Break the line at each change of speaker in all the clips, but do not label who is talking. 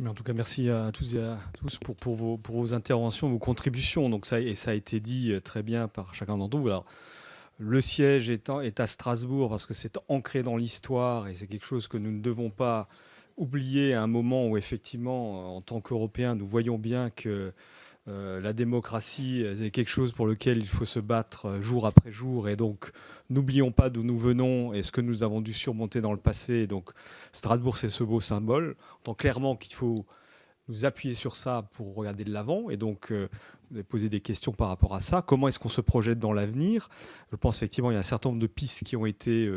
Mais en tout cas, merci à tous et à tous pour vos interventions, vos contributions. Donc ça a été dit très bien par chacun d'entre vous. Alors, le siège est à Strasbourg parce que c'est ancré dans l'histoire et c'est quelque chose que nous ne devons pas oublier à un moment où effectivement, en tant qu'Européens, nous voyons bien que la démocratie, c'est quelque chose pour lequel il faut se battre jour après jour. Et donc, n'oublions pas d'où nous venons et ce que nous avons dû surmonter dans le passé. Et donc, Strasbourg, c'est ce beau symbole. Donc, clairement qu'il faut nous appuyer sur ça pour regarder de l'avant. Et donc, vous avez posé des questions par rapport à ça. Comment est-ce qu'on se projette dans l'avenir? Je pense effectivement qu'il y a un certain nombre de pistes qui ont été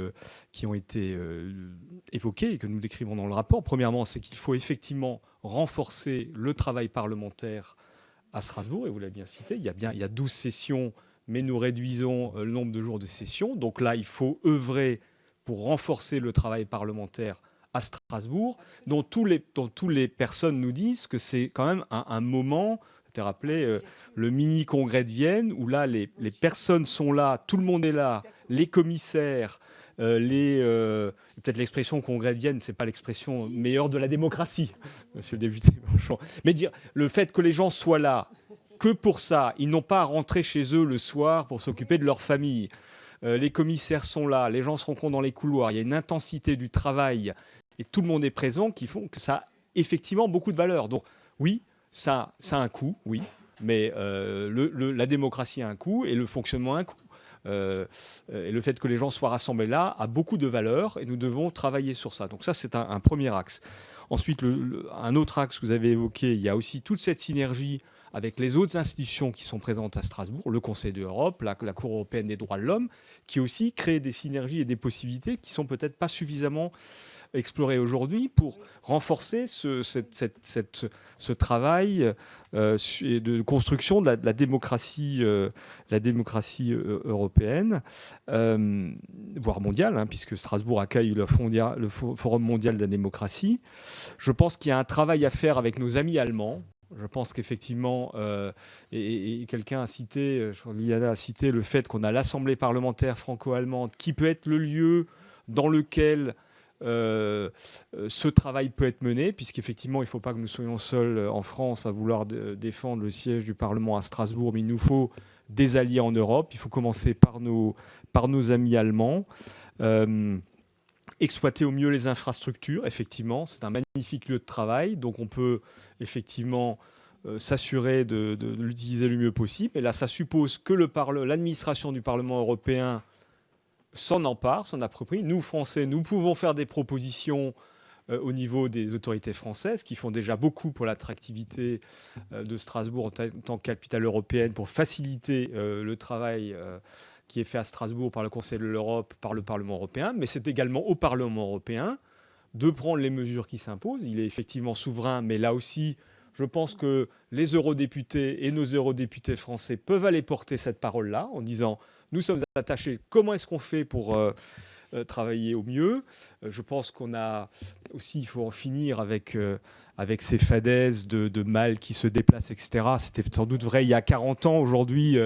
évoquées et que nous décrivons dans le rapport. Premièrement, c'est qu'il faut effectivement renforcer le travail parlementaire à Strasbourg, et vous l'avez bien cité, il y a 12 sessions, mais nous réduisons le nombre de jours de session. Donc là, il faut œuvrer pour renforcer le travail parlementaire à Strasbourg, dont tous les personnes nous disent que c'est quand même un moment, tu as rappelé, le mini-congrès de Vienne, où là, les personnes sont là, tout le monde est là, les commissaires, peut-être l'expression congrès de Vienne, c'est pas l'expression meilleure de la démocratie, monsieur le député Blanchon. Mais dire le fait que les gens soient là que pour ça, ils n'ont pas à rentrer chez eux le soir pour s'occuper de leur famille. Les commissaires sont là, les gens se rencontrent dans les couloirs, il y a une intensité du travail et tout le monde est présent qui font que ça a effectivement beaucoup de valeur. Donc oui, ça a un coût, oui, mais la démocratie a un coût et le fonctionnement a un coût. Et le fait que les gens soient rassemblés là a beaucoup de valeur et nous devons travailler sur ça. Donc ça, c'est un premier axe. Ensuite, un autre axe que vous avez évoqué, il y a aussi toute cette synergie avec les autres institutions qui sont présentes à Strasbourg, le Conseil de l'Europe, la Cour européenne des droits de l'homme, qui aussi crée des synergies et des possibilités qui sont peut-être pas suffisamment explorées aujourd'hui pour renforcer ce travail de construction de la démocratie européenne, voire mondiale, hein, puisque Strasbourg accueille le Forum mondial de la démocratie. Je pense qu'il y a un travail à faire avec nos amis allemands. Je pense qu'effectivement, et quelqu'un a cité, je crois que Liliana a cité le fait qu'on a l'Assemblée parlementaire franco-allemande qui peut être le lieu dans lequel ce travail peut être mené, puisqu'effectivement, il ne faut pas que nous soyons seuls en France à vouloir défendre le siège du Parlement à Strasbourg, mais il nous faut des alliés en Europe. Il faut commencer par nos amis allemands. Exploiter au mieux les infrastructures, effectivement, c'est un magnifique lieu de travail, donc on peut effectivement s'assurer de l'utiliser le mieux possible. Et là, ça suppose que l'administration du Parlement européen s'en empare, s'en approprie. Nous, Français, nous pouvons faire des propositions au niveau des autorités françaises qui font déjà beaucoup pour l'attractivité de Strasbourg en tant que capitale européenne pour faciliter le travail qui est fait à Strasbourg par le Conseil de l'Europe, par le Parlement européen, mais c'est également au Parlement européen de prendre les mesures qui s'imposent. Il est effectivement souverain, mais là aussi, je pense que les eurodéputés et nos eurodéputés français peuvent aller porter cette parole-là en disant « Nous sommes attachés, comment est-ce qu'on fait pour travailler au mieux ?» Je pense qu'on a aussi, il faut en finir avec ces fadaises de mal qui se déplacent, etc. C'était sans doute vrai il y a 40 ans. Aujourd'hui,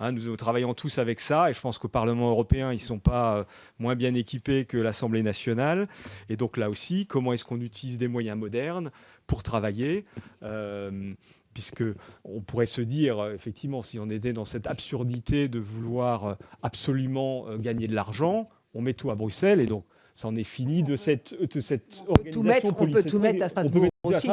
nous travaillons tous avec ça. Et je pense qu'au Parlement européen, ils ne sont pas moins bien équipés que l'Assemblée nationale. Et donc là aussi, comment est-ce qu'on utilise des moyens modernes pour travailler puisqu'on pourrait se dire, effectivement, si on était dans cette absurdité de vouloir absolument gagner de l'argent, on met tout à Bruxelles et donc ça en est fini de cette organisation
on peut tout mettre à Strasbourg aussi.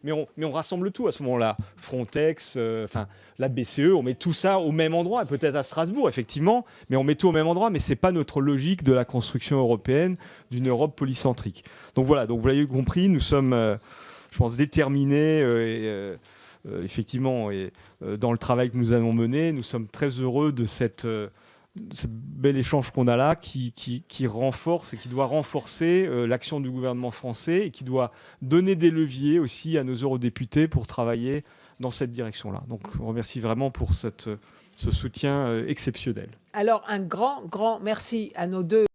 Mais on rassemble tout à ce moment-là. Frontex, la BCE, on met tout ça au même endroit, peut-être à Strasbourg, effectivement, mais on met tout au même endroit, mais ce n'est pas notre logique de la construction européenne, d'une Europe polycentrique. Donc voilà, donc vous l'avez compris, nous sommes, je pense, déterminés effectivement, dans le travail que nous allons mener. Nous sommes très heureux de ce bel échange qu'on a là qui renforce et qui doit renforcer l'action du gouvernement français et qui doit donner des leviers aussi à nos eurodéputés pour travailler dans cette direction-là. Donc, je vous remercie vraiment pour ce soutien exceptionnel.
Alors, un grand merci à nos deux